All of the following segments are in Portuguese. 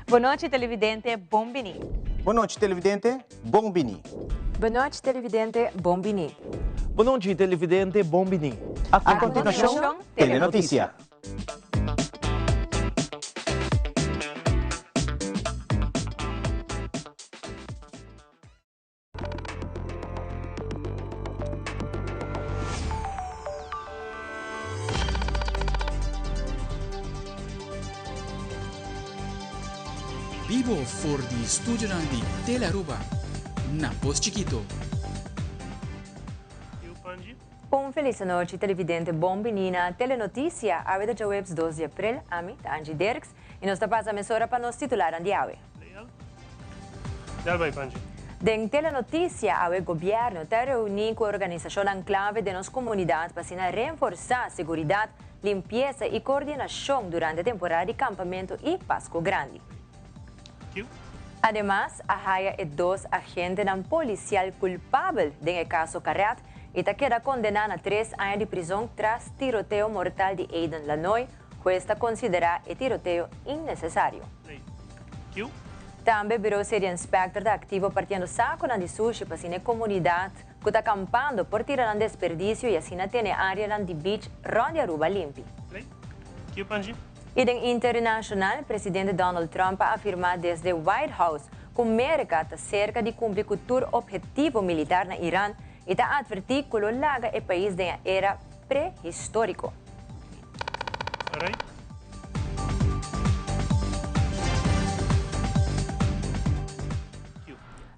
Boa noite, televidente. Bombini. Boa noite, televidente. Bombini. Boa noite, televidente. Bombini. Boa noite, televidente. Bombini. A continuação, Telenotícia. Vivo for di studio di Tele-Aruba, na Pos Chiquito. Feliz noite, televidente Bombini na Telenotícia, a da webs 12 de abril, a mim, Angie Derks, e nós passamos a emissora para nos titular de aue. Den Telenotícia, o governo está reunindo com a organização enclave de nossa comunidade para reforçar a segurança, limpeza e coordenação durante a temporada de campamento e Páscoa Grande. Además, há dois agentes policial culpáveis do caso Carret e está queda condenado a 3 anos de prisão tras tiroteio mortal de Aidan Lanoy, que está considerado o tiroteio innecessário. Também virou ser inspector da ativo partindo saco na de sushi para a comunidade que está acampando por tirar um desperdício e assim tem área de beach onde Aruba limpe. E em internacional, o presidente Donald Trump afirma desde o White House que a América está cerca de cumprir com o objetivo militar na Irã e está advertindo que o laga é país da era pré-histórico.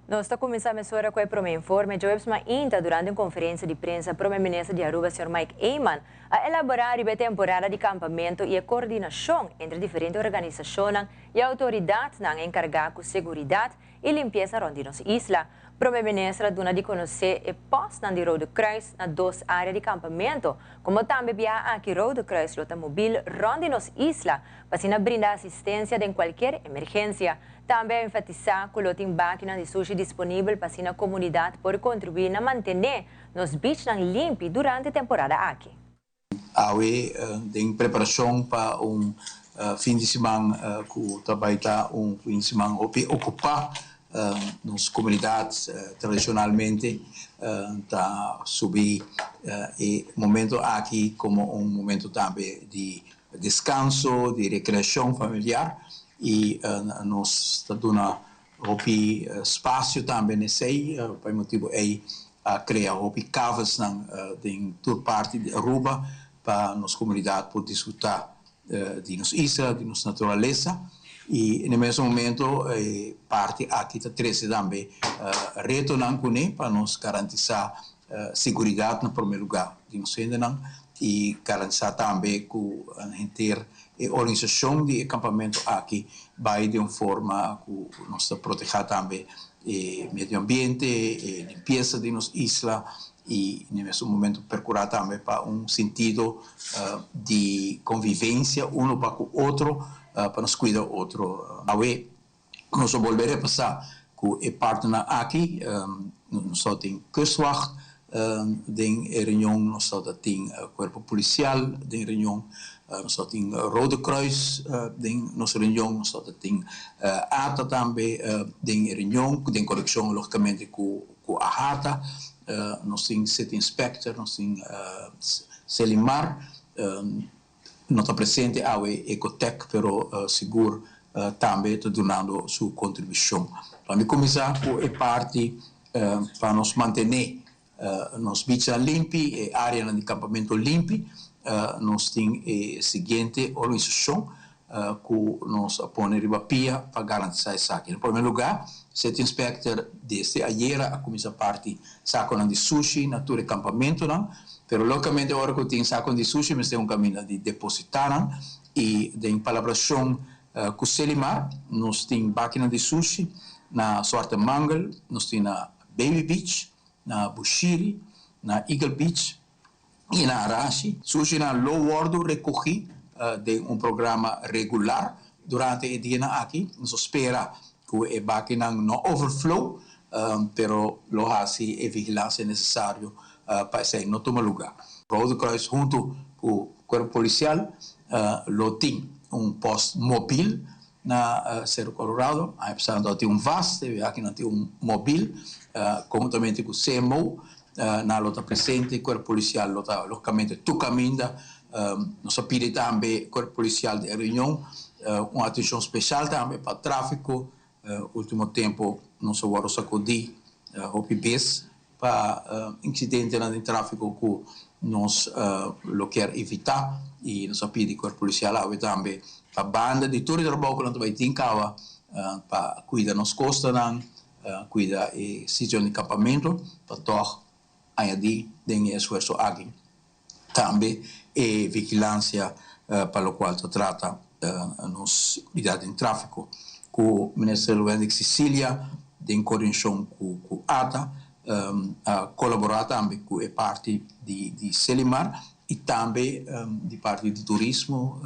Nós estamos começando a emissora com o primeiro informe. Joebs ainda durante uma conferência de prensa, o primeiro-ministro de Aruba, Sr. Mike Eyman, a elaborar a temporada de campamento e a coordenação entre diferentes organizações e autoridades encarregadas com segurança e limpeza onde nossa isla. O primeiro-ministro dona de conhecer o posto de Rode Kruis na 2 áreas de campamento, como também via aqui Rode Kruis lota móvel onde nossa isla para brindar assistência em qualquer emergência. Também enfatizar que o tem máquina de sushi disponível para a comunidade por contribuir a manter nos beaches limpos durante a temporada aqui. Awe tem preparação para fim de semana que também está fim de semana ocupar nas comunidades tradicionalmente está subir e momento aqui como momento também de descanso, de recreação familiar. E nós estamos dando espaço também nesse por motivo criar caves em toda parte de Aruba para nossa comunidade poder desfrutar de nossa isla, de nossa natureza. E no mesmo momento parte aqui está treze também retornando com ele para nos garantizar segurança no primeiro lugar de nossa ainda e garantir também que a gente a organização de acampamento aqui vai de uma forma que nós proteger também o meio ambiente, a limpeza de nossa isla e, nesse momento, procurar também para sentido de convivência, um para o outro, para nos cuidar do outro. Nós voltaremos a passar com a partner aqui, nós temos Kustwacht, tem reunião, nós temos corpo policial, tem reunião, nós temos Rode Kruis, tem nossa reunião, nós temos ATA também, tem reunião, tem conexão logicamente com a ATA, nós temos City Inspector, nós temos Selimar, não está presente a Ecotec, pero seguro também está dando sua contribuição. Para começar com a parte para nos manter nos beaches limpos, a área de acampamento limpa, nós temos a seguinte organização que nos põe riba pia para garantir isso aqui. Em primeiro lugar, City Inspector desde ayer a começar a parte saco de sushi na tua acampamento, pero localmente agora que tem saco de sushi, mas tem caminho de depositar e de palabração com Selimar, nós temos máquina de sushi na Sorte Mangal, nós temos na Baby Beach, na Bushiri, na Eagle Beach e na Arashi. Sushi na Low World recorri de programa regular durante o dia aqui. Nós espera que a máquina não overflow, pero lo hace a vigilância necessária para isso não tomar lugar. Rode Kruis junto com o corpo policial lo tem posto móvel na Cerro Colorado. Aí precisamos ter VAS, teve aqui não ter móvel, conjuntamente com o CMO, na lota presente, o Corpo Policial, localmente, Tucaminda, nós pedimos também o Corpo Policial de Reunião, uma atenção especial também para o tráfico. Último tempo, nós vamos sacudir o PIBs para incidentes no tráfico que nós queremos evitar. E nós pedimos o Corpo Policial também para a banda de todo o trabalho que nós vamos ter para cuidar das costas, cuidar do sítio de acampamento, para tornar añadir den esfuerzo aquí. También vigilância para o qual se trata nos seguridade em tráfico, com o Ministério de Sicília, em coordenação com ATA, colaborar também com a parte de Selimar e também de parte de turismo,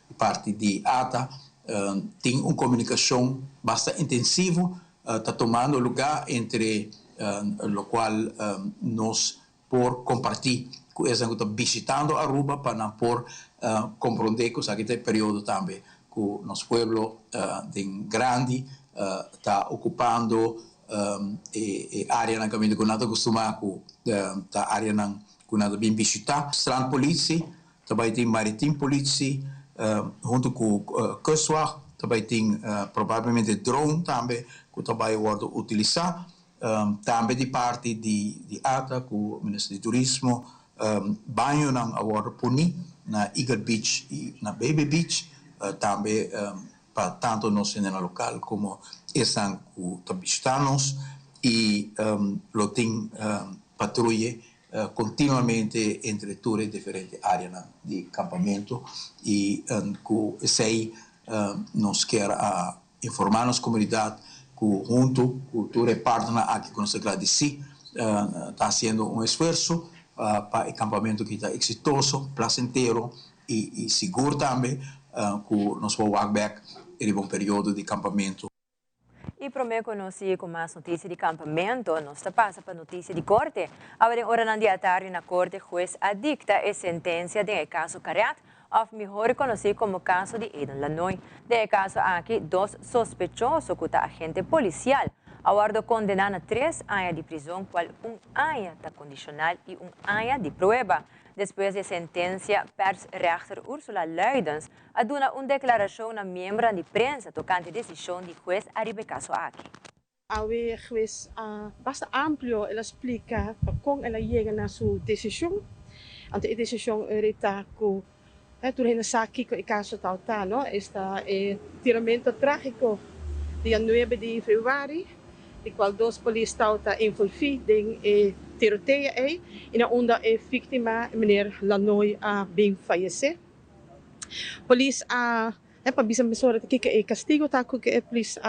de parte de ATA, tem uma comunicação bastante intensiva, está tomando lugar entre lo qual nós por compartilhar com essa que está visitando Aruba para por compreender que aquele período também que o nosso povo grande está ocupando a área na caminho que nós acostumamos a área que nós bem visitar. Strand Police, também tem Maritime Police, junto com Coast Guard, também tem provavelmente drone também que também vai utilizar. Também de parte de ATA, com o Ministério de Turismo, banho na agora puni na Eagle Beach e na Baby Beach, também para tanto nós no local como estão os visitantes e lo tem patrulha continuamente entre todas as diferentes áreas de acampamento e com isso aí nós queremos informar as comunidades junto com toda a partner aqui com nossa agradeci, está fazendo esforço para o acampamento que está exitoso, placentero e seguro também, com nosso walkback em um período de acampamento. E para conhecer com mais notícias de acampamento, nós passa para notícia de corte. Agora, hora na dia tarde na corte, o juiz adicta a sentença de caso Cariat, ou melhor conhecido como caso de Eden Lanoy. De caso aqui, 2 sospechosos que agente policial aguardo condenar a 3 anos de prisão, qual ano está condicional e ano de prueba. Depois da sentença, pers-rechter Ursula Luidens aduna uma declaração na membro de prensa tocante a decisão de juiz arriba caso aqui. A juiz bastante amplio, ela explica como ela chega na sua decisão. Ante a decisão está com turno aqui com o caso total, no? Está tiramento trágico dia 9 de fevereiro, de qual 2 polícias estão envolvidos em tiroteio e na onda a vítima, meneer Lanoy, bem faleceu. Polícia para bisa mesura que o castigo tá com que polícia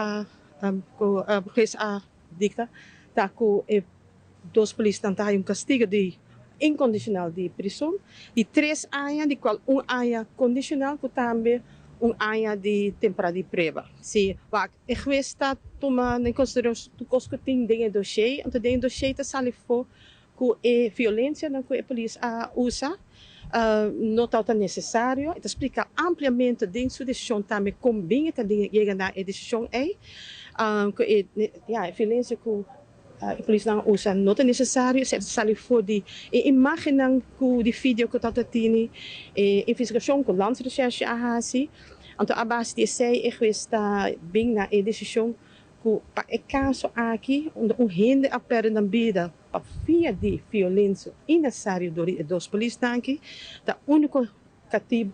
dicta tá com 2 polícias estão castigo de incondicional de prisão, de 3 anos, de qual ano condicional, que também ano de temporada de prova. Se o juiz está tomando em consideração que tem dentro do dossiê, então dentro do dossiê está saliendo com a violência que a polícia usa, não está necessário. Então explica ampliamente dentro da decisão também como bem está chegando à decisão a violência que a polícia não usa não é necessário, se sali for de imagem que de vídeo que está tendo investigação com landsrecherche a assim, então a base de sei está bem na decisão que para o caso aqui onde rende a perda da vida para via de violência innecessária dos polícias aqui, da único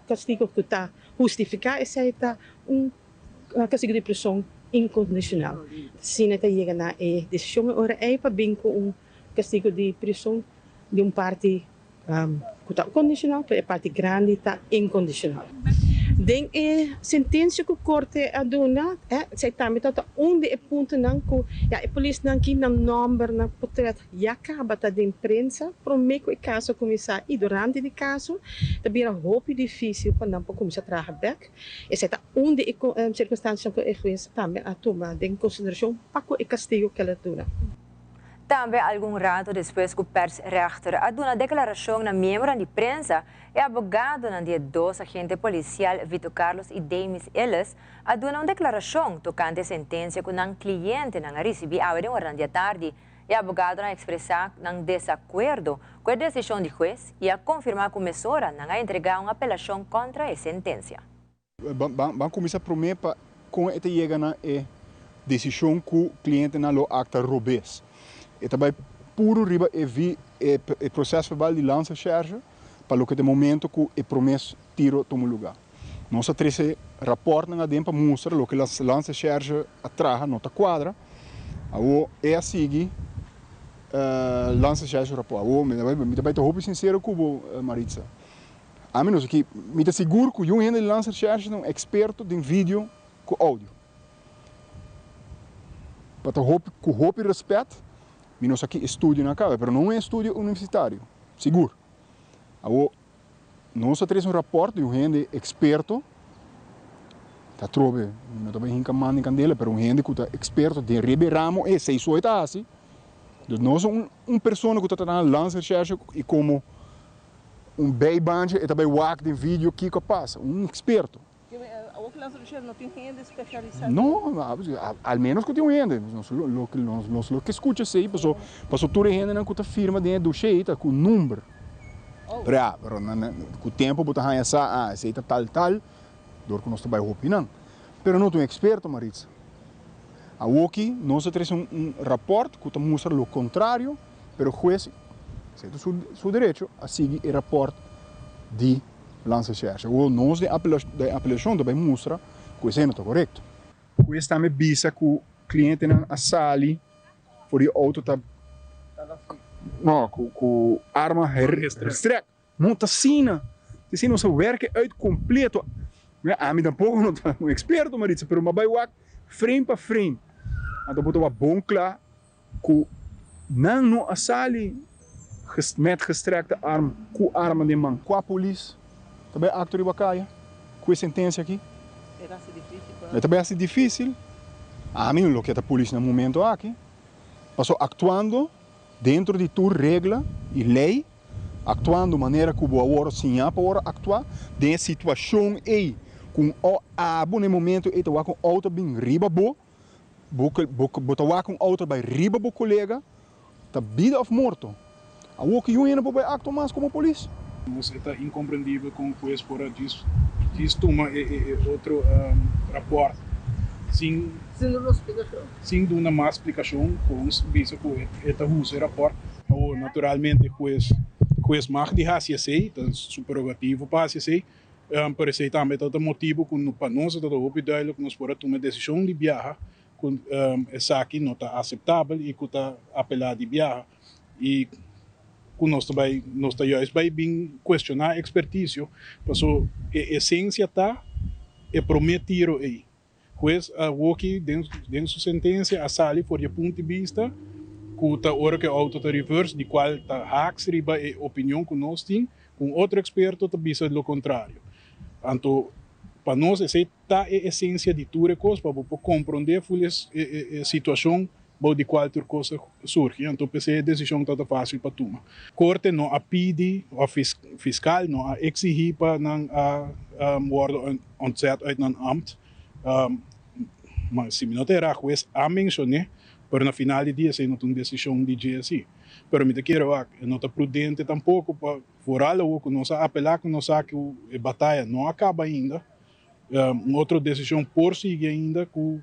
castigo que está justificado é castigo de prisão incondicional. Se está chegando a decisão, ora para bem com castigo de prisão de parte que está condicional, para a parte grande está incondicional. Den sentença que a corte aduna, sei também está onde é ponto não que a polícia não que não número não pode já acaba da imprensa, para mim que o caso começar e durante o caso, também é muito difícil para não começar a trabalhar. E sei onde é circunstância que o juiz também a tomar em consideração para o castigo que ela dura. Também, algum rato depois que o persrechter a uma declaração na membro de prensa, e abogado na dia 2 agente policial Vitor Carlos e Demis Ellis a uma declaração tocante a sentença que um cliente não recebeu a hora da tarde. E abogado na expressar não desacordo com a decisão do juiz e a confirmar que a emissora não a entregar uma apelação contra a sentença. Vamos começar primeiro com esta chega na decisão que o cliente não acta robês. E também puro riba e processo verbal de lança-charge para o que de momento que o promesso tiro toma lugar. Nossa trece rapport na dentro mostra o que lança-charge atrás nota quadra. É a seguir lança-charge rapport. Me vai te roupa sincero com Maritza. A menos que me te seguro que eu ainda lança-charge um experto de vídeo com áudio. Para te roupa e respeito. Nós aqui estudo na casa, mas não é estúdio universitário, seguro. Nós temos um rapport de um gente experto, tá trove, não estou bem encaminhando em candela, mas um gente que é experto de Ribeiramo e 6 ou 8 assim. Nós somos uma pessoa que está tentando lançar recherche e como um bem-band e também o de vídeo que passa, um experto. Não tem gente especializada? Não, ao menos que tem gente. Nós que escuta isso aí, passou toda a gente não que firma dentro do jeito, com o número. Com o tempo, você vai pensar, esse é tal, dor que nós estamos opinando. Mas não tem experto, Maritza. Aqui, nós temos um rapport que mostra o contrário, mas o juiz, tem seu direito a seguir o rapport de lança-charge. Nós de apelação também mostra que isso não está correto. O juiz também visa que o cliente não sale por o auto com arma restrita. Não está sina. Se não se werken uit completo. A mim tampouco não está um experto, Maritza, mas vai frame para frame. Então, botou bom claro que não sale met gestrekte arm com arma de mão. Com a polícia, também acto de bacaia, com a sentença aqui. É também assim difícil. A mim não que a polícia no momento aqui, passou actuando dentro de tua regra e lei, actuando de maneira que o boa sim para actuar, de situação aí, com o abo no momento e com auto bem riba bo, botar com auto by riba bo colega, tá vida of morto. A o que eu ainda vou actuar mais como polícia. Você está incompreendível com o juiz por diz toma outro rapport sem dar uma explicação com visa que esta usa rapport ou naturalmente o juiz mag die HCC dat is super prerogativo para HCC para esse também todo motivo que para nós é todo duidelijk nós podemos tomar decisão de viajar com essa aqui não está aceitável e que está apelado de viajar e que nós também vai bem questionar a expertise, porque a essência está é prometer aí. Pois a aqui dentro da sentença a sali por o ponto de vista que a hora que a auto está reverse de qual está hacks riba a opinião que nós temos, com outro experto está visa do contrário. Então para nós essa está a essência de tudo coisa para compreender a situação de qualquer coisa surge. Então, a decisão está fácil para tomar. Corte não a pedir, o fiscal não a exigir para não worden ontzet uit een ambt. Mas se não terá juiz a mencionar, para na final de dia, se não tem decisão de GSI. Pero me quero não está prudente tampouco para forar o que nós apelar que nós que a batalha não acaba ainda. Outra decisão por seguir ainda que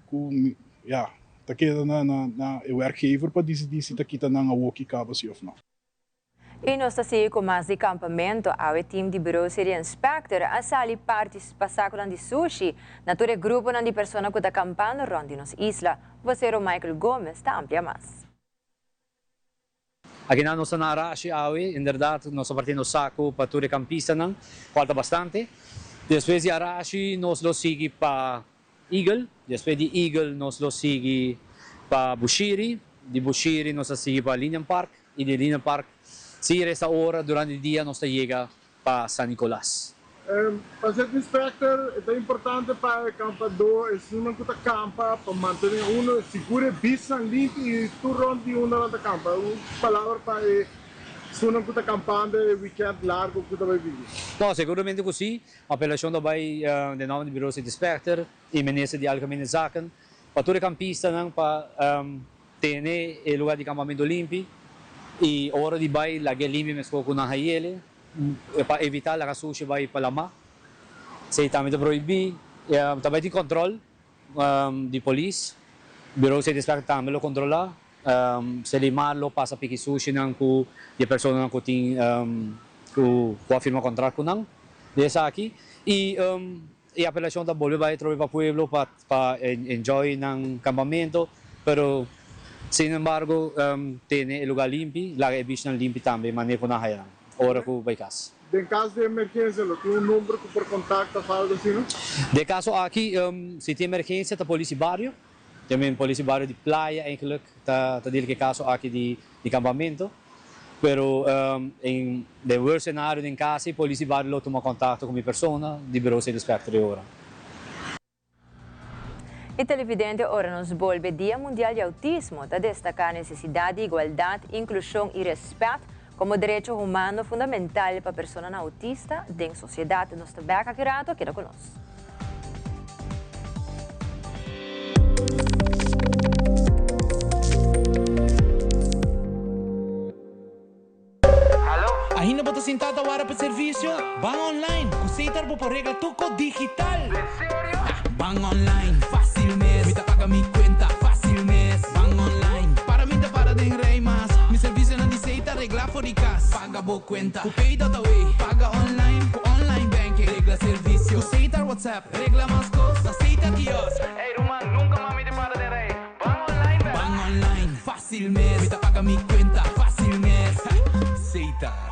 está queda na werkgever para decidir se está quita na walkie acaba se ou não. E nós estamos com mais de campamento, ao time de bureau seria inspector, a sali participar com de sushi, na todo grupo de pessoas que está acampando ronde nos isla. Você o Michael Gomes está amplia mais. Aqui na nossa Narashi, em verdade, nossa parte no saco para todo campista, falta bastante. Depois de Arashi, nós lo sigue para Eagle, depois de Eagle nós lo sigue para Bushiri, de Bushiri nós sigue para Linian Park e de Linian Park, se essa hora durante o dia nós chega para San Nicolás. Para ser inspector, é importante para o campador, é uma coisa campa, para manter uno seguro, bisa, limpo e tudo onde uno na campa. Uma palavra para uma coisa campante, weekend largo, que vai vir. No, sicuramente così. Appellazione daarbij de naam de bureau zit inspector, in minister die algemene zaken. Para campista nang pa tene el lugar de campamento limpi e ora di bai la ge limpi mesko kuna hayele para evitar la sushi bai palama. Se también prohibí, también de control de polis, bureau zit inspector también lo controla. Se limarlo passa piki sushi nang ku de persona nang ku ting ku firma contrato nang dessa aqui e a apelação da bolha vai trovar para pueblo para enjoy nang campamento, pero sin embargo tem lugar limpi, lá é bicho limpi também, manejo na raia, ora ku vai cas. Em caso de emergência, tem número que por contacto fala assim, não? De caso aqui, se tem emergência, tá polícia barrio. Também polícia barrio de playa, eigenlijk, tá dele que caso aqui de campamento. Pero em de worst cenário em casa, polícia barrio lo toma contato com minha persona, de bureau de inspector ora. E televidente ora nos volve Dia Mundial de Autismo, a destacar a necessidade de igualdade, inclusão e respeito como direito humano fundamental para a pessoa autista da sociedade. Nos tabeca aqui queda conosco. Ainda bota sentada a hora para serviço? Van online, aceitar por regla tuco digital. Sério? Van online, fácil mesmo. Me paga minha conta, fácil mesmo. Van online, para mim para de rei mas. Mi serviço não aceita regla for de casa. Paga boa conta, o pay da way. Paga online, com online banking. Regla serviço, aceitar WhatsApp. Regla mais coisas, aceita quiosque. Ei, Roman, nunca mais me para de rei. Van online, van online, fácil mesmo. Me paga minha conta, fácil mesmo. Aceitar.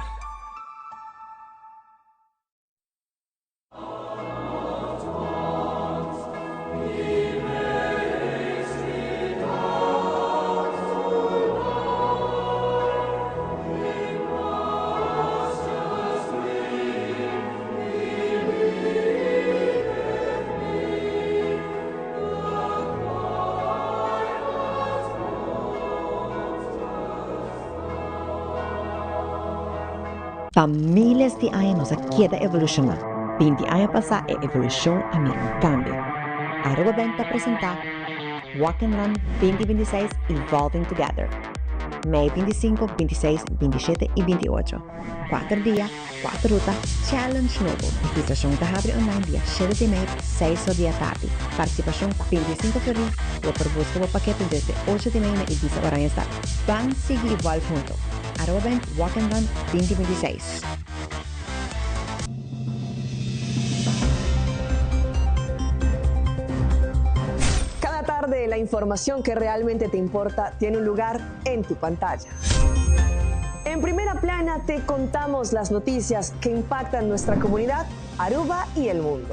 Para miles de anos a queda evoluciona. 20 anos passar é evolução a mim cambio. Aruba Bank apresenta Walk and Run 2026 Evolving Together. Mei 25, 26, 27 e 28. 4 dias, 4 rutas, challenge novo. Inscrição está abre online dia 7 de maio, 6 da tarde. Participação 25 de abril. O propósito do paquete desde 8 de maio na Ibiza Oranha Star. Van seguir igual junto. Aruba Bank Walk and Run 2026. Cada tarde la información que realmente te importa tiene un lugar en tu pantalla. En Primera Plana te contamos las noticias que impactan nuestra comunidad, Aruba y el mundo.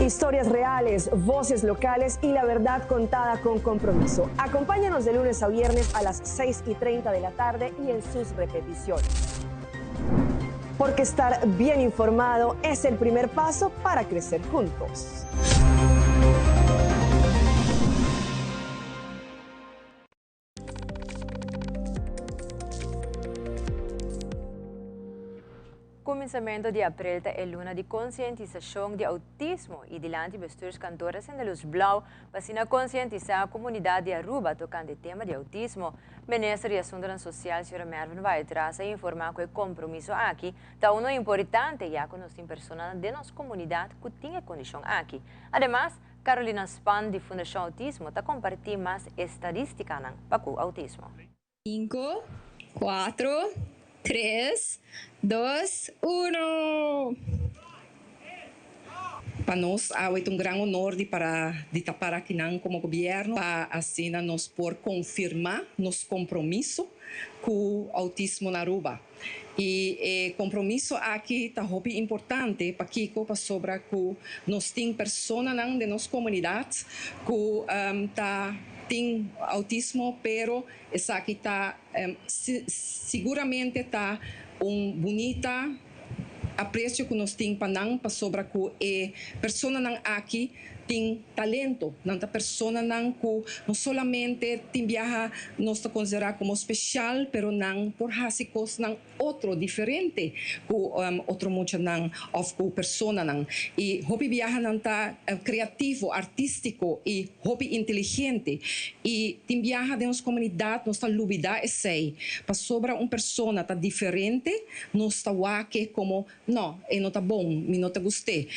Historias reales, voces locales y la verdad contada con compromiso. Acompáñanos de lunes a viernes a las 6:30 de la tarde y en sus repeticiones. Porque estar bien informado es el primer paso para crecer juntos. Começamento de abril é luna de conscientização de autismo e delante bestuurs cantores em Luz Blau para conscientizar a comunidade de Aruba tocando o tema de autismo. Ministra de Assuntos Sociais, Sra. Mervin vai trazer e informar que o compromisso aqui está um importante já que nós temos pessoas de nossa comunidade que têm condição aqui. Ademais, Carolina Span, de Fundação Autismo, está compartilhando mais estatísticas para o autismo. 5, 4, 3, 2, 1. Para nós, é um grande honor de estar aqui como governo, para assim nós por confirmar nosso compromisso com o autismo na Aruba. E compromisso aqui está muito importante para Kiko, para sobre que nós temos pessoas de nossa comunidade que tem autismo, pero essa aqui está seguramente está bonita aprecio que nós tem panang pa sobra ku persona nang aqui tem talento, nanta persona nang ku não solamente tem viaja nós ta considerar como especial, pero nang por hasicos nang outro diferente ku outro mucha nang of ku persona nang e hobby viaja nanta criativo, artístico e hobby inteligente e tem viaja de nos comunidade nós ta lubida sei pa sobra persona tá diferente nós ta wake como não e não tá bom, me não tá gostei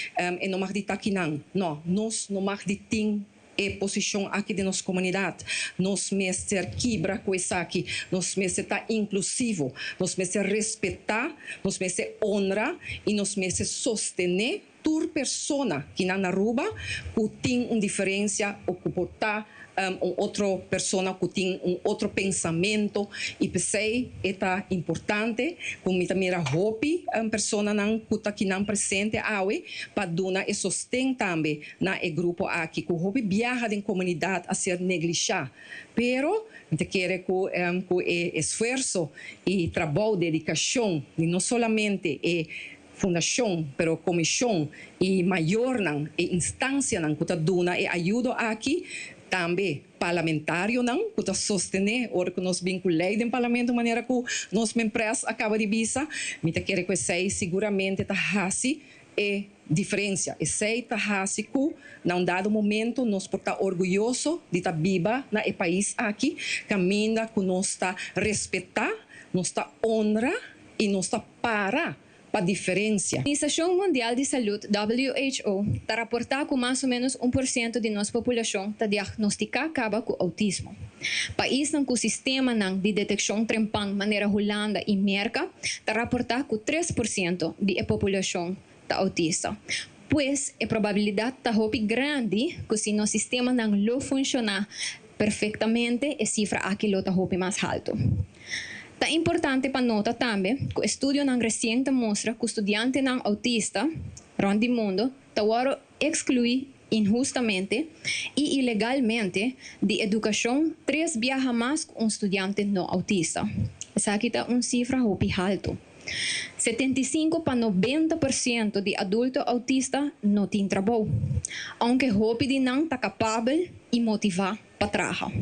e não mag dita kinang não nós não mag diting posição aqui de nossa comunidade. Nós mestre quebra com isso aqui. Nós mestre tá inclusivo. Nós mestre respeitar. Nós mestre honra e nós mestre sostener tur persona que na Aruba que tem uma diferença ou que portar outra persona que tem outro pensamento e pensei é importante como também era hobby persona não que está aqui não presente awe para dar e sostém também na grupo aqui que o hobby viaja em comunidade a ser negligenciado pero te quer que esforço e trabalho dedicação e não solamente fundação, pero comissão e maior não e instância não que está dando e ajuda aqui também parlamentário não que está sostener ou que nós vinculei do parlamento de maneira que nossa empresa acaba de visa me te quer que sei seguramente está hasi e diferença e sei está hasi que num dado momento nós por estar orgulhoso de estar viva na país aqui caminha que nós está respeitar nós está honra e nós está para a diferença. A Organização Mundial de Saúde, WHO, está reportando que mais ou menos 1% de nossa população está diagnosticada com autismo. País com o sistema de detecção trempang maneira Holanda e Merca está reportando que 3% da população está autista. Pois a probabilidade está grande que se nosso sistema não funcionar perfeitamente, a cifra aqui está mais alta. É importante para notar também que o estudo recente mostra que estudantes autistas around o mundo estão excluídos injustamente e ilegalmente de educação 3 vezes mais que estudante não autista. Essa aqui é uma cifra alta. 75 para 90% de adultos autistas não têm trabalho, aunque hobby não está capaz e motivado para trabalhar.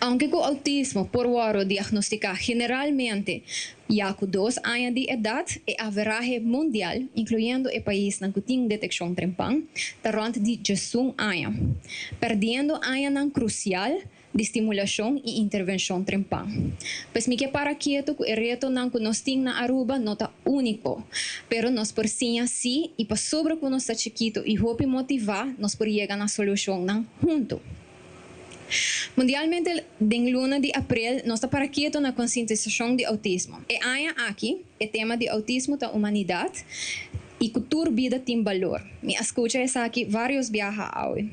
Aunque o autismo por waro diagnosticado generalmente já com 2 anos de idade, é average mundial, incluindo o país que tem detecção trempang, está rond de 11 anos, perdendo anos crucial de estimulação e intervenção trempang. Pois me que para quieto que o reto que nós temos na Aruba não está único, pero nós por sim assim e para sobre que nós está chiquito e hope motivar, nós por chegar na solução junto. Mundialmente, em luna de abril, nós estamos para quieto na conscientização de autismo. E aí aqui, o tema de autismo da humanidade e cultura vida tem valor. Me escuta essa aqui vários viajes hoje.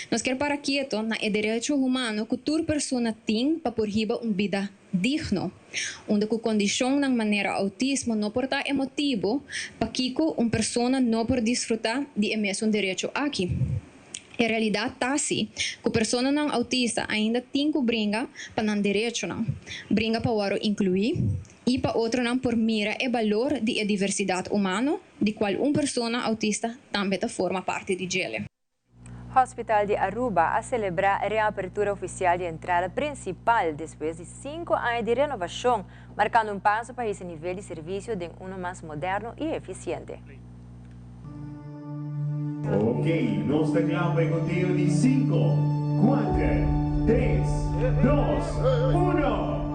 Nós queremos para quieto na direito humano que toda pessoa tem para por riba uma vida digno, onde a condição na maneira autismo não pode estar emotivo para que uma pessoa não pode desfrutar de mesmo direito aqui. A realidade está assim, que a pessoa não autista ainda tem que brincar para não direito não. Brinca para incluir e para outro não por mira o valor da diversidade humana, de qual uma pessoa autista também forma parte de ele. Hospital de Aruba a celebrar a reapertura oficial de entrada principal depois de 5 anos de renovação, marcando um passo para esse nível de serviço de mais moderno e eficiente. Ok, nostra clava in contigo di 5, 4, 3, 2, 1.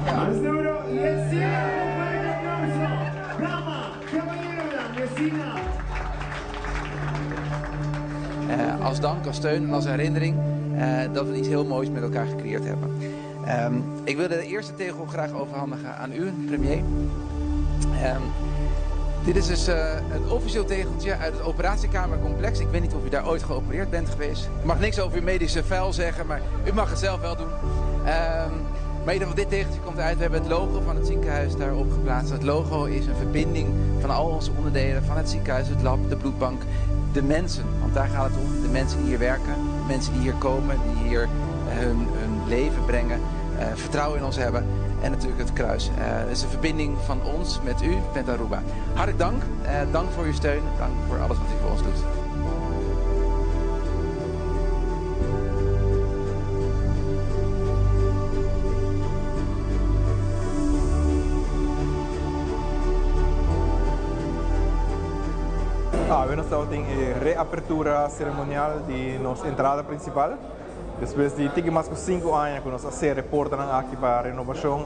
Asturo, Yesina, un applauso. Brava, caballero, Yesina. Als dank, als steun en als herinnering dat we iets heel moois met elkaar gecreëerd hebben. Ik wilde de eerste tegel graag overhandigen aan u, premier. Dit is dus een officieel tegeltje uit het operatiekamercomplex. Ik weet niet of u daar ooit geopereerd bent geweest. Ik mag niks over uw medische vuil zeggen, maar u mag het zelf wel doen. Maar in ieder geval, dit tegeltje komt uit. We hebben het logo van het ziekenhuis daarop geplaatst. Het logo is een verbinding van al onze onderdelen. Van het ziekenhuis, het lab, de bloedbank, de mensen. Want daar gaat het om. De mensen die hier werken, de mensen die hier komen, die hier hun leven brengen. Vertrouwen in ons hebben. en natuurlijk het kruis. Het is een verbinding van ons met u, met Aruba. Hartelijk dank. Dank voor uw steun. Dank voor alles wat u voor ons doet. Bueno, estamos en reapertura ceremonial de nuestra entrada principal. Después de más de 5 años que nos hace reportan aquí para renovación,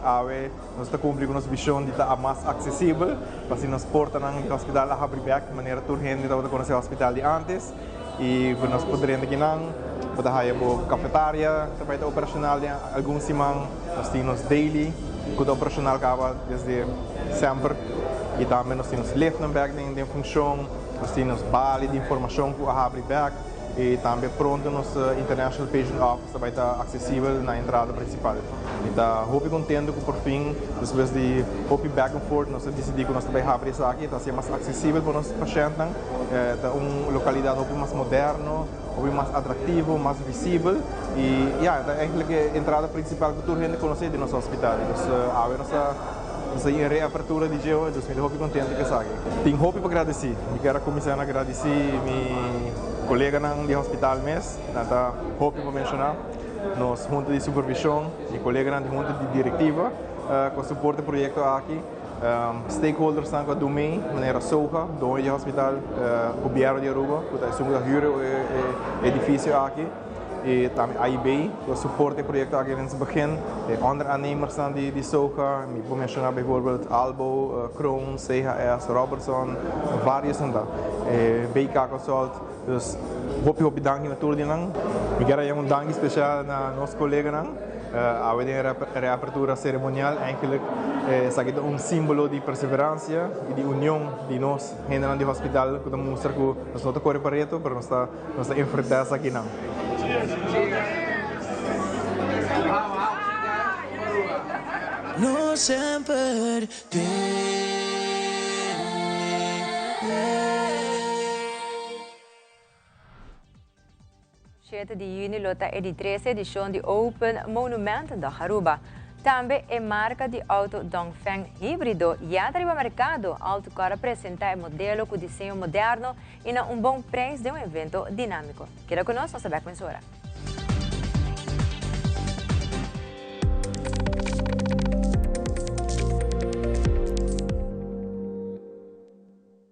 nos está cumpliendo nuestra visión de estar más accesible, para si nos portan al hospital a abrir de manera urgente de conocer el hospital de antes y nos podrían aquí para hay cafeteria, trabajo operacional de algunos semanas, nos tenemos daily, que operacional acaba desde siempre y también nos tenemos Leftenberg de función. Nós temos base de informação que abre back e também pronto nosso International Patient Office vai estar acessível na entrada principal. Então, hope contente que por fim, depois de hope back and forth, nós decidimos que nós vai abrir isso aqui, está ser mais acessível para os pacientes, está uma localidade hope mais moderna, hope mais atrativo, mais visível e é eigenlijk a entrada principal que toda gente conhece de nosso hospital. Então, a nossa reapertura de geo, então estou muito contente com isso aqui. Tenho hope para agradecer. Eu quero começar a agradecer meu colega do hospital mesmo, então hope para mencionar, nossa junta de supervisão, meu colega da junta de diretiva, com suporte do projeto aqui, stakeholders do domein, maneira Soga, dono do hospital, governo de Aruba, que está assumindo o edifício aqui. E também a AIB, que suporte o projeto aqui in het begin. Andere aannemers die Soga, ik wil mentioneren bijvoorbeeld Albo, Kroon, CHS, Robertson, varios en dat. BK Consult, dus hoop bedanken natuurlijk. Ik ga een dank speciaal naar onze collega's. A reapertura ceremonial eigenlijk is een símbolo de perseverancia y de unión de nos en el hospital que demonstra que nos no corre para esto, pero nos está enfrentando aquí now. No se perde. 7 de junho lota é de 13 edição de Open Monumentendag Aruba. Também é marca de auto Dongfeng híbrido e arriba ao mercado. Auto para apresentar o modelo com desenho moderno e bom preço de evento dinâmico. Queda conosco, nossa back mensura.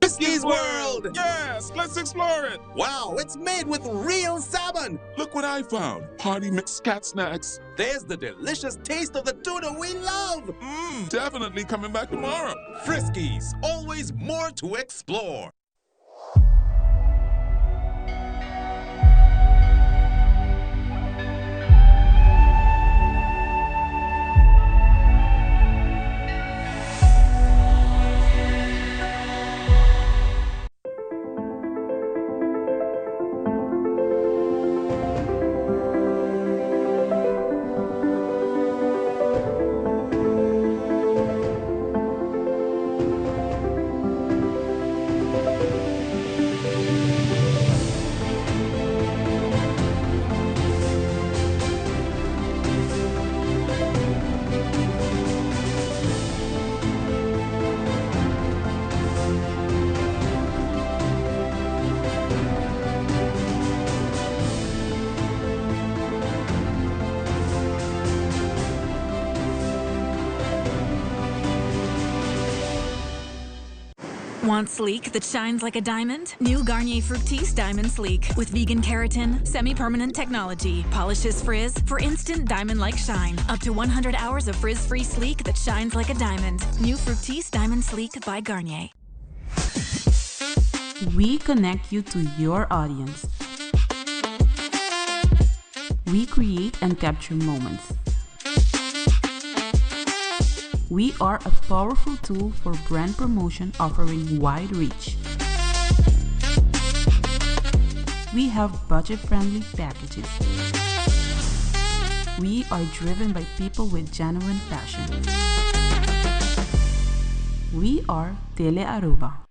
Frisky's World! Yes, let's explore it! Wow, it's made with real salmon! Look what I found. Party mixed cat snacks. There's the delicious taste of the tuna we love! Definitely coming back tomorrow. Frisky's, always more to explore. Want sleek that shines like a diamond? New Garnier Fructis Diamond Sleek with vegan keratin, semi-permanent technology, polishes frizz for instant diamond-like shine. Up to 100 hours of frizz-free sleek that shines like a diamond. New Fructis Diamond Sleek by Garnier. We connect you to your audience. We create and capture moments. We are a powerful tool for brand promotion offering wide reach. We have budget-friendly packages. We are driven by people with genuine passion. We are Tele Aruba.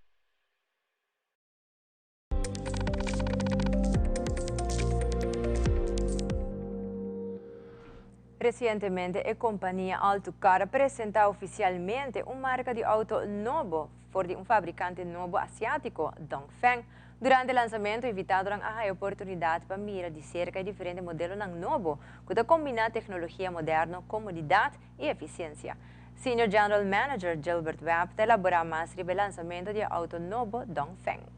Recientemente, a compañía Autocar presentó oficialmente una marca de auto nuevo por un fabricante nuevo asiático, Dongfeng. Durante el lanzamiento, invitaron a oportunidad para mirar de cerca diferentes modelos nuevos que combinan tecnología moderna, comodidad y eficiencia. Senior General Manager Gilbert Webb elabora más sobre el lanzamiento de auto nuevo Dongfeng.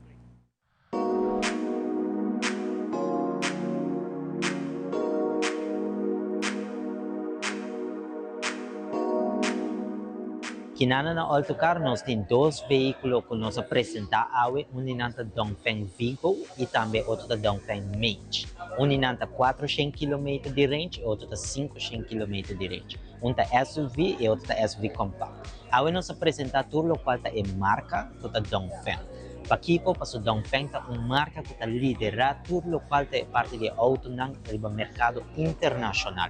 Kinana na Autocar nós tem dois veículos que nós apresentamos hoje, inanta Dongfeng Vigo e também outro da Dongfeng Mage. Inanta 400 km de range e outro da 500 km de range. Da SUV e outro da SUV compact. Hoje nós apresentamos tudo o qual é marca da Dongfeng. Para Kipo, para o Dongfeng é uma marca que lidera tudo o qual é parte de auto no mercado internacional.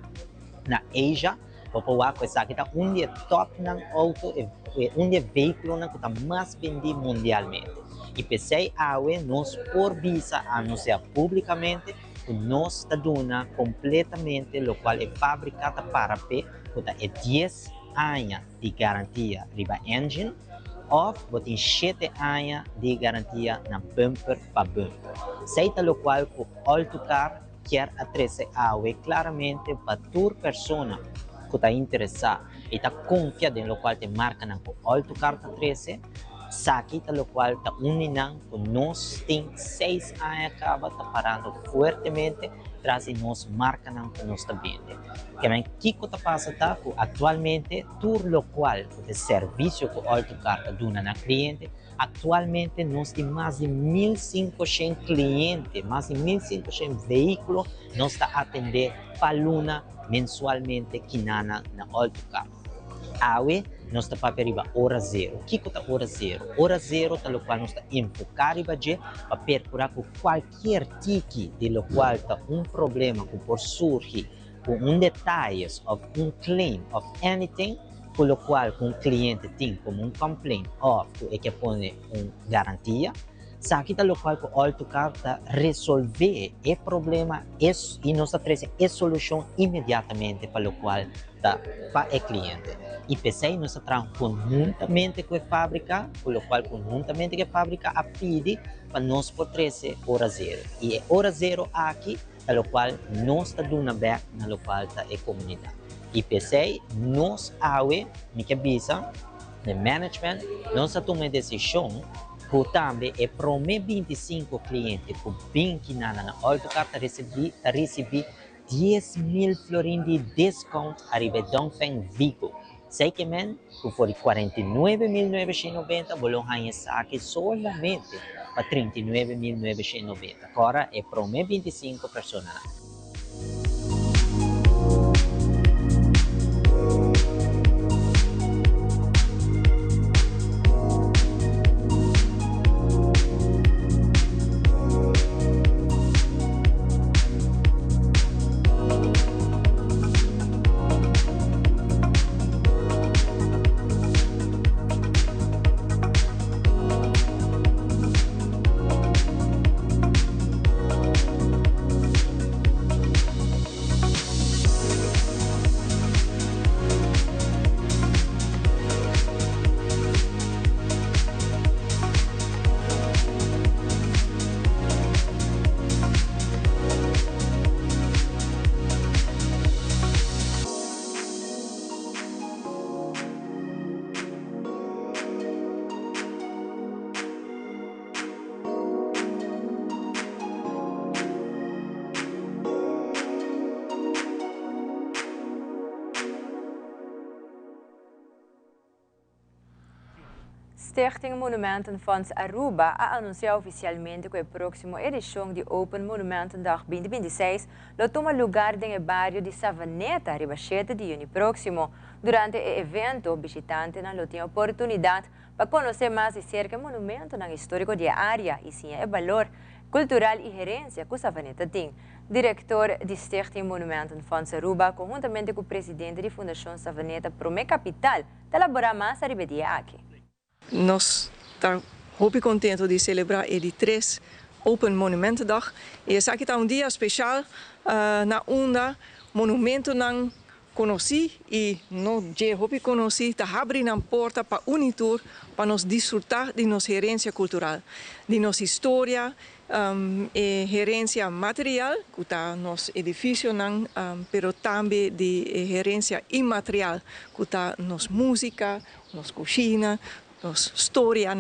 Na Ásia, Papua kita top ng auto veículo que está mais vendido mundialmente. E pensei awe nós por visa anunciar publicamente que nós está dando completamente o qual é fabricado para P, que é 10 anos de garantia riba engine, ou tem 7 anos de garantia na bumper para bumper. Seita o qual o Autocar quer atrair awe claramente para toda pessoa que está interessado e está confiado em lo qual te marca na Autocar 13, sabe lo qual está unindo que nós tem 6 anos acaba tá parando fortemente traz nós marca na que nós está vendo. Que bem que está passando tá que atualmente tudo lo qual o serviço que Autocar está dando na cliente atualmente nós temos mais de 1.500 clientes, mais de 1.500 veículos nós está atendendo para Luna mensualmente kinana na Autocar. Awe, nós estamos para periba hora zero. O que é hora zero? Hora zero é o qual nós estamos enfocar para percurar com qualquer tipo de lo qual está problema que por surgir, com detalhes of claim of anything, com o qual um cliente tem como complaint ou que põe garantia. Sabe que o qual o Autocar resolver o problema e nós trazemos a solução imediatamente para o qual para o cliente. E pensei nós trabalhamos conjuntamente com a fábrica, com o qual conjuntamente com a fábrica a pede para nós por trazer hora zero. E hora zero aqui é o qual nós está dando back na qual está a comunidade. E pensei nós me que avisa no management nós tomamos a decisão que também é para os 25 clientes que vêm aqui na Autocar receber 10.000 florins de desconto arriba Dongfeng Vigo. Sei que men, que for 49.990, bolão ganha aqui solamente para 39.990. Agora é para os 25 pessoas. Stichting Monumentenfonds Aruba anunciou oficialmente que a próxima edição de Open Monumentendag 2026 lo toma lugar no bairro de Savaneta, arriba 7 de junho próximo. Durante o evento, o visitante não tem oportunidade para conhecer mais acerca do monumento histórico da área e sim o valor cultural e gerência que Savaneta tem. Diretor de Stichting Monumentenfonds Aruba, conjuntamente com o presidente da Fundação Savaneta Prome Capital, elaborar mais arriba de aqui. Nós estamos muito contentes de celebrar a 3 Open Monumentendag. E esse aqui está dia especial na onda monumento conheci e não já hopi conheci, tá abrindo a porta para Unitur para nós desfrutar de nossa herência cultural, de nossa história, e herência material, que está nosso edifício, pero também de herência imaterial, que está nossa música, nossa cozinha, nossa história.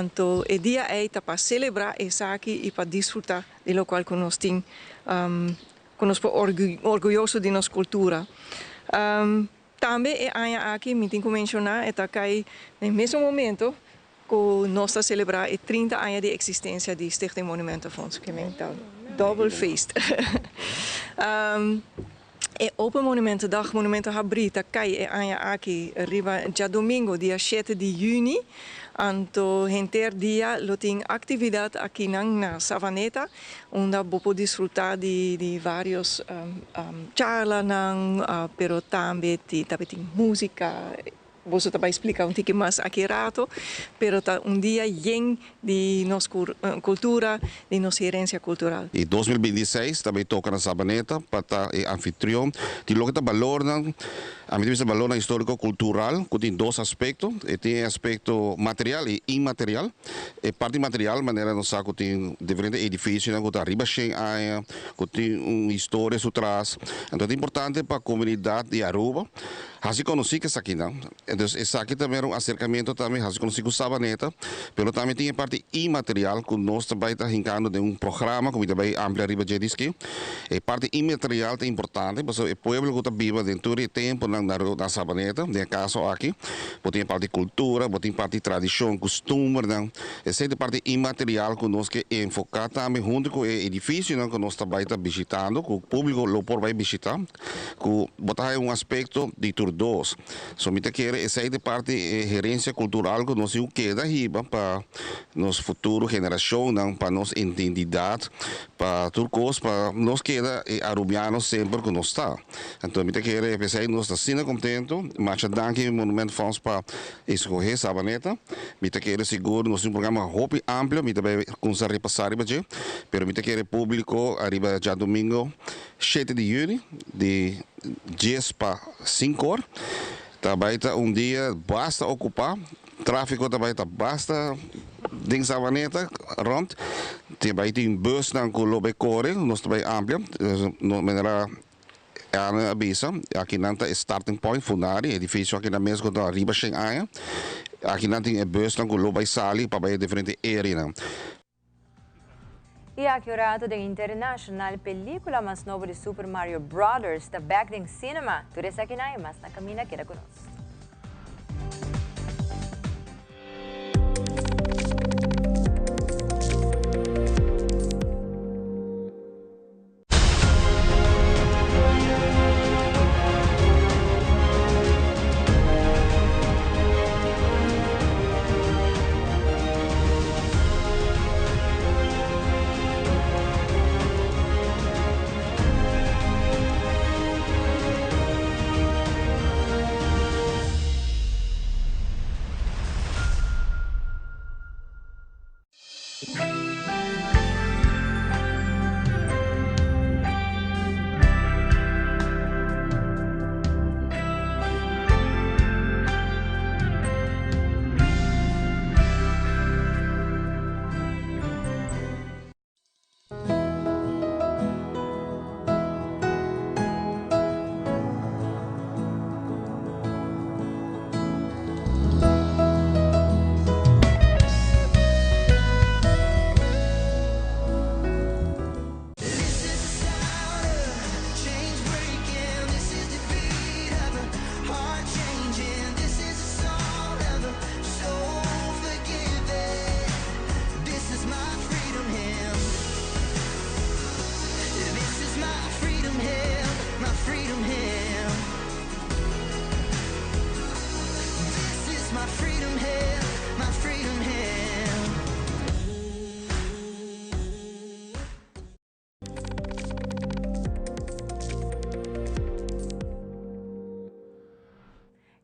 Então, o dia é para celebrar isso aqui e para desfrutar de lo qual que nós temos, que nós orgulhosos de nossa cultura. Também aqui, me tenho que mencionar, que no mesmo momento, que nós estamos celebrando 30 anos de existência de Stichting Monumentenfonds, que é então double feest. E Open Monumentendag, Monumento Habrita, cai aqui, arriba já domingo, dia 7 de junho. Então, dia, tem atividade aqui na Savaneta, onde vou desfrutar de vários charlas, pero também tem música. Você também explicar pouquinho mais aqui rato, pero dia lleno de nossa cultura, de nossa herência cultural. E 2026 também toca na Sabaneta para estar anfitrião. Tem logo que valor a mim tem valor histórico-cultural, que tem dois aspectos. Tem aspecto material e imaterial. E parte material, maneira nós sabemos que tem diferentes edifícios, que está arriba que tem uma história por trás. Então é importante para a comunidade de Aruba. Assim conheci que isso aqui não. Então isso aqui também é um acercamento também, assim conheci com Sabaneta, mas também tem a parte imaterial, que nós também estamos brincando de um programa, que também amplia arriba de disque. A parte imaterial é importante, porque o povo que está vivo dentro do tempo na Sabaneta, no caso aqui, tem a parte de cultura, tem a parte de tradição, costume, essa é a parte imaterial que nós que enfocar também junto com o edifício que nós também estamos visitando, que o público local vai visitar, que botar um aspecto de tudo. Somente quero essa é a parte de gerência cultural que nós queda riba para nossa futura geração, para nossa identidade, para tudo coisa, para nós queda arubianos sempre que nós está. Então, eu quero pensar nós está sendo contento, mas danke Monumentenfonds para escolher Sabaneta. Eu quero seguro nós um programa hopi amplo, eu também conseguir repassar riba je, pero eu quero público arriba já domingo 7 de junho de 10 para 5 horas. Também dia basta ocupar, tráfego também basta em Sabaneta, rond. Também tem bus na Colobecore, nós também amplia, de maneira avisa, aqui não está starting point, fundari, edifício aqui na mesma que arriba sem área. Aqui não tem bus na Colobe Sali, para diferentes áreas. E aqui o rato da internacional película mais nova de Super Mario Brothers, The Back in Cinema. Tudo isso aqui na mas na caminha queda conosco.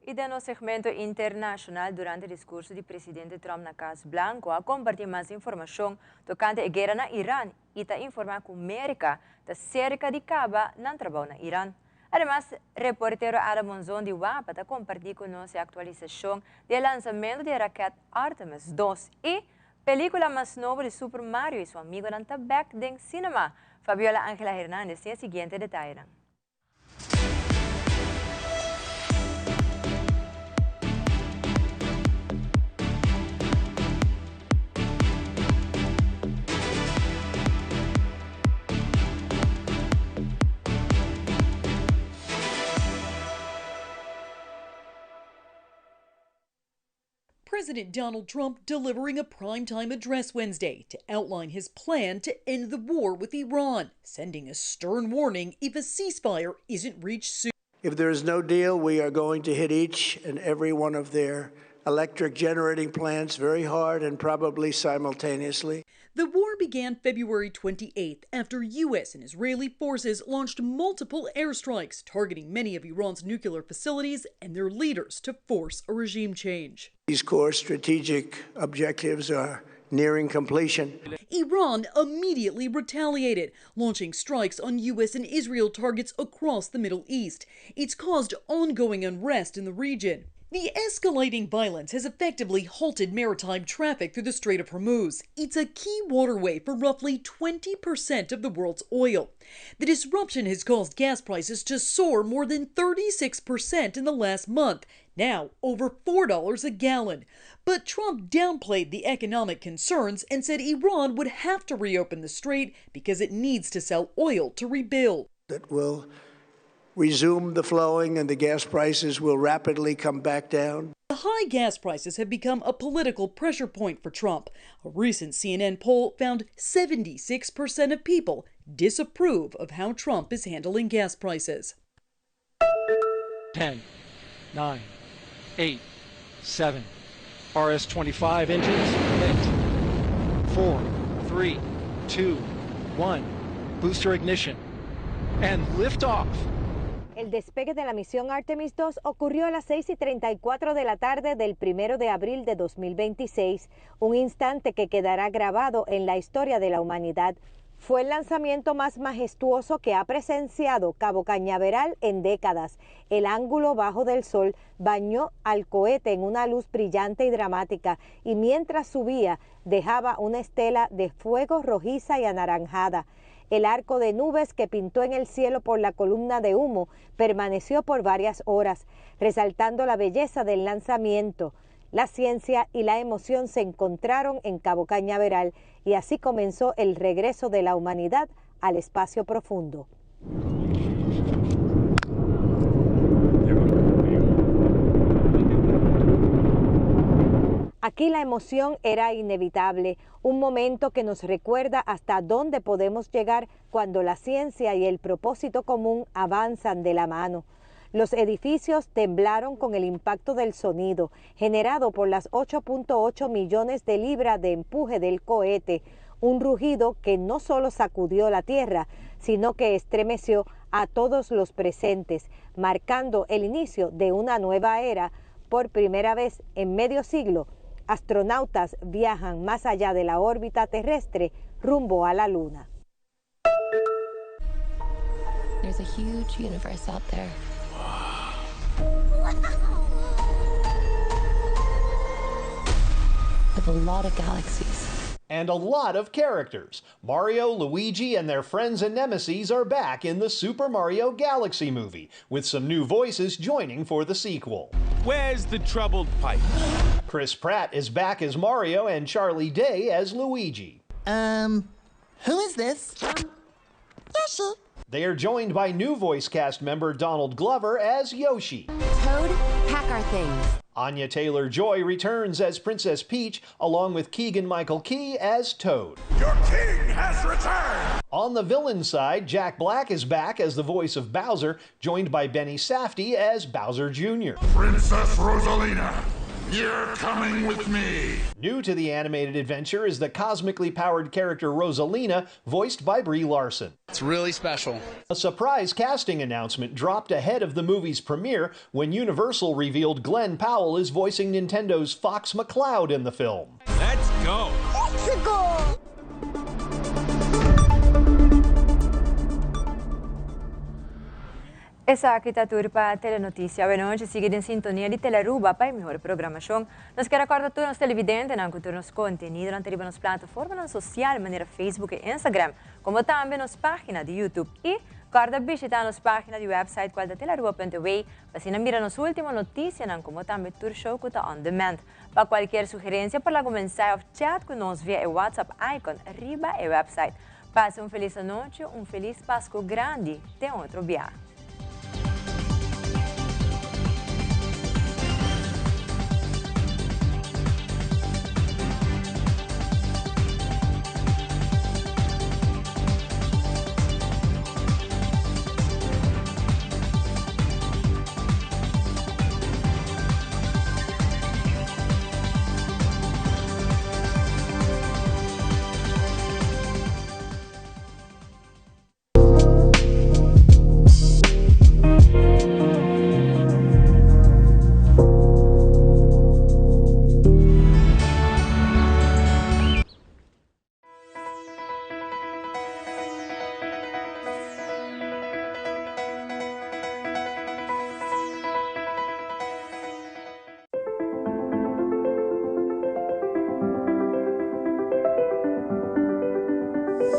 E no segmento internacional, durante o discurso do presidente Trump na Casa Blanca, a compartilhar mais informação tocante a guerra na Irã e a informar que a América está cerca de acabar no trabalho na Irã. Además, reportero Adam Monzón de Wapata compartió con nosotros la actualización del lanzamiento de raqueta Artemis 2 y película más nueva de Super Mario y su amigo Danta Back den Cinema. Fabiola Ángela Hernández tiene el siguiente detalle. President Donald Trump delivering a primetime address Wednesday to outline his plan to end the war with Iran, sending a stern warning if a ceasefire isn't reached soon. If there is no deal, we are going to hit each and every one of their electric generating plants very hard and probably simultaneously. The war began February 28th after U.S. and Israeli forces launched multiple airstrikes targeting many of Iran's nuclear facilities and their leaders to force a regime change. These core strategic objectives are nearing completion. Iran immediately retaliated, launching strikes on U.S. and Israel targets across the Middle East. It's caused ongoing unrest in the region. The escalating violence has effectively halted maritime traffic through the Strait of Hormuz. It's a key waterway for roughly 20% of the world's oil. The disruption has caused gas prices to soar more than 36% in the last month, now over $4 a gallon. But Trump downplayed the economic concerns and said Iran would have to reopen the strait because it needs to sell oil to rebuild. That will resume the flowing and the gas prices will rapidly come back down. The high gas prices have become a political pressure point for Trump. A recent CNN poll found 76% of people disapprove of how Trump is handling gas prices. 10, 9, 8, 7. RS-25 engines lit. 4, 3, 2, 1. Booster ignition. And liftoff. El despegue de la misión Artemis 2 ocurrió a las 6:34 de la tarde del 1 de abril de 2026, un instante que quedará grabado en la historia de la humanidad. Fue el lanzamiento más majestuoso que ha presenciado Cabo Cañaveral en décadas. El ángulo bajo del sol bañó al cohete en una luz brillante y dramática, y mientras subía dejaba una estela de fuego rojiza y anaranjada. El arco de nubes que pintó en el cielo por la columna de humo permaneció por varias horas, resaltando la belleza del lanzamiento. La ciencia y la emoción se encontraron en Cabo Cañaveral y así comenzó el regreso de la humanidad al espacio profundo. Aquí la emoción era inevitable, un momento que nos recuerda hasta dónde podemos llegar cuando la ciencia y el propósito común avanzan de la mano. Los edificios temblaron con el impacto del sonido, generado por las 8.8 millones de libras de empuje del cohete, un rugido que no solo sacudió la tierra, sino que estremeció a todos los presentes, marcando el inicio de una nueva era. Por primera vez en medio siglo, astronautas viajan más allá de la órbita terrestre rumbo a la Luna. There's a huge universe out there. With a lot of galaxies. And a lot of characters. Mario, Luigi, and their friends and nemesis are back in the Super Mario Galaxy movie, with some new voices joining for the sequel. Where's the troubled pipe? Chris Pratt is back as Mario and Charlie Day as Luigi. Who is this? Yoshi. They are joined by new voice cast member Donald Glover as Yoshi. Toad, pack our things. Anya Taylor-Joy returns as Princess Peach, along with Keegan-Michael Key as Toad. Your king has returned! On the villain side, Jack Black is back as the voice of Bowser, joined by Benny Safdie as Bowser Jr. Princess Rosalina, you're coming with me! New to the animated adventure is the cosmically powered character Rosalina, voiced by Brie Larson. It's really special. A surprise casting announcement dropped ahead of the movie's premiere when Universal revealed Glenn Powell is voicing Nintendo's Fox McCloud in the film. Let's go! Let's go! Essa aqui está tudo para a Telenotícia. Boa noite, siga em sintonia de Teleruba para a melhor programação. Nós queremos recordar todos os televidentes que cultura nos contenido nas plataformas sociais, de maneira Facebook e Instagram, como também nas páginas de YouTube. E recorda visitar nas páginas de website qual da teleruba.tv, para assim mirar as últimas notícias, como também tour show que está on demand. Para qualquer sugerência, para comenzar a chat conosco via o WhatsApp icon arriba e website. Passe uma feliz noite, um feliz Páscoa grande. Até outro dia.